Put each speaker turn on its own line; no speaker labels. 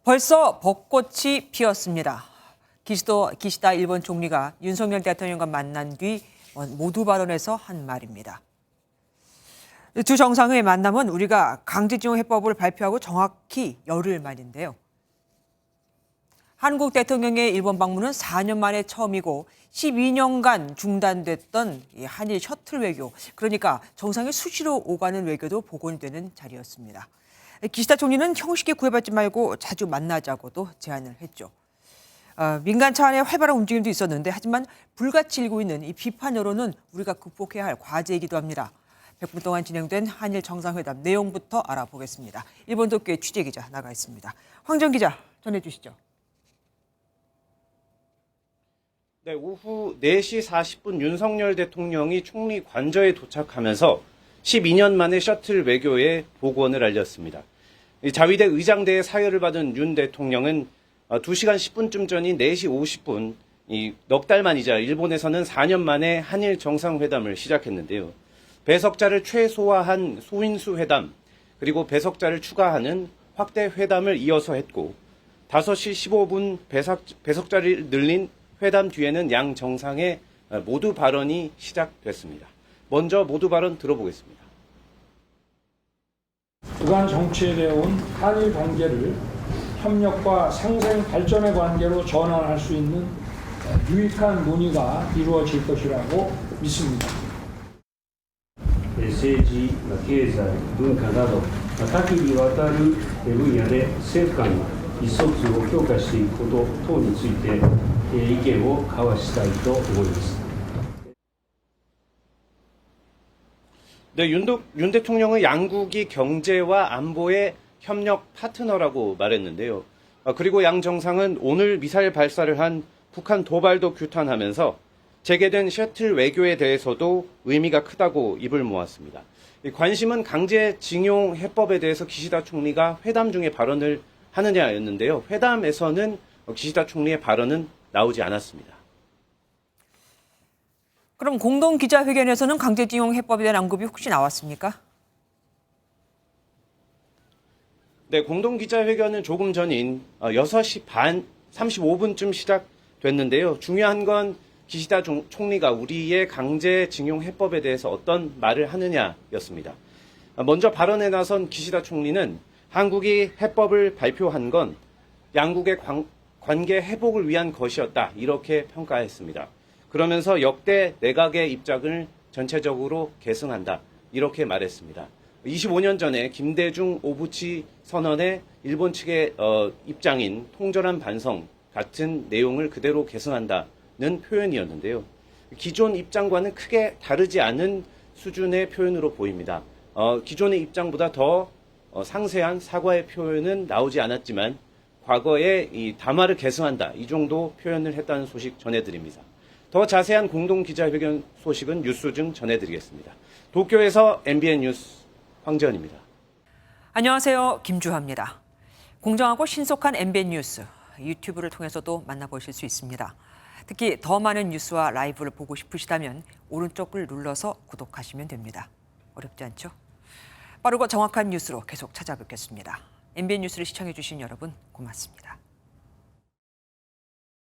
벌써 벚꽃이 피었습니다. 기시다 일본 총리가 윤석열 대통령과 만난 뒤 모두 발언에서 한 말입니다. 두 정상의 만남은 우리가 강제징용 해법을 발표하고 정확히 열흘 만인데요. 한국 대통령의 일본 방문은 4년 만에 처음이고 12년간 중단됐던 한일 셔틀 외교, 그러니까 정상이 수시로 오가는 외교도 복원되는 자리였습니다. 기시다 총리는 형식에 구애받지 말고 자주 만나자고도 제안을 했죠. 민간 차원의 활발한 움직임도 있었는데 하지만 불같이 일고 있는 이 비판 여론은 우리가 극복해야 할 과제이기도 합니다. 100분 동안 진행된 한일 정상회담 내용부터 알아보겠습니다. 일본 도쿄의 취재기자 나가 있습니다. 황정 기자 전해주시죠.
네, 오후 4시 40분 윤석열 대통령이 총리 관저에 도착하면서 12년 만에 셔틀 외교의 복원을 알렸습니다. 자위대 의장대의 사열을 받은 윤 대통령은 2시간 10분쯤 전인 4시 50분, 넉 달 만이자 일본에서는 4년 만에 한일 정상회담을 시작했는데요. 배석자를 최소화한 소인수 회담, 그리고 배석자를 추가하는 확대 회담을 이어서 했고, 5시 15분 배석자를 늘린 회담 뒤에는 양 정상의 모두 발언이 시작됐습니다. 먼저 모두 발언 들어보겠습니다.
그간 정치해온 한일 관계를 협력과 상생 발전의 관계로 전환할 수 있는 유익한 논의가 이루어질 것이라고 믿습니다.
政治、経済、文化など多岐にわたる分野で政府間の意思疎通を強化していくこと等について意見を交わしたいと思います。
네, 윤 대통령은 양국이 경제와 안보의 협력 파트너라고 말했는데요. 그리고 양 정상은 오늘 미사일 발사를 한 북한 도발도 규탄하면서 재개된 셔틀 외교에 대해서도 의미가 크다고 입을 모았습니다. 관심은 강제징용 해법에 대해서 기시다 총리가 회담 중에 발언을 하느냐였는데요. 회담에서는 기시다 총리의 발언은 나오지 않았습니다.
그럼 공동 기자회견에서는 강제징용 해법에 대한 언급이 혹시 나왔습니까?
네, 공동 기자회견은 조금 전인 6시 반 35분쯤 시작됐는데요. 중요한 건 기시다 총리가 우리의 강제징용 해법에 대해서 어떤 말을 하느냐였습니다. 먼저 발언에 나선 기시다 총리는 한국이 해법을 발표한 건 양국의 관계 회복을 위한 것이었다, 이렇게 평가했습니다. 그러면서 역대 내각의 입장을 전체적으로 계승한다, 이렇게 말했습니다. 25년 전에 김대중 오부치 선언의 일본 측의 입장인 통절한 반성 같은 내용을 그대로 계승한다는 표현이었는데요. 기존 입장과는 크게 다르지 않은 수준의 표현으로 보입니다. 기존의 입장보다 더 상세한 사과의 표현은 나오지 않았지만 과거에 이 담화를 계승한다, 이 정도 표현을 했다는 소식 전해드립니다. 더 자세한 공동 기자회견 소식은 뉴스 중 전해드리겠습니다. 도쿄에서 MBN 뉴스 황재현입니다.
안녕하세요. 김주하입니다. 공정하고 신속한 MBN 뉴스, 유튜브를 통해서도 만나보실 수 있습니다. 특히 더 많은 뉴스와 라이브를 보고 싶으시다면 오른쪽을 눌러서 구독하시면 됩니다. 어렵지 않죠? 빠르고 정확한 뉴스로 계속 찾아뵙겠습니다. MBN 뉴스를 시청해주신 여러분 고맙습니다.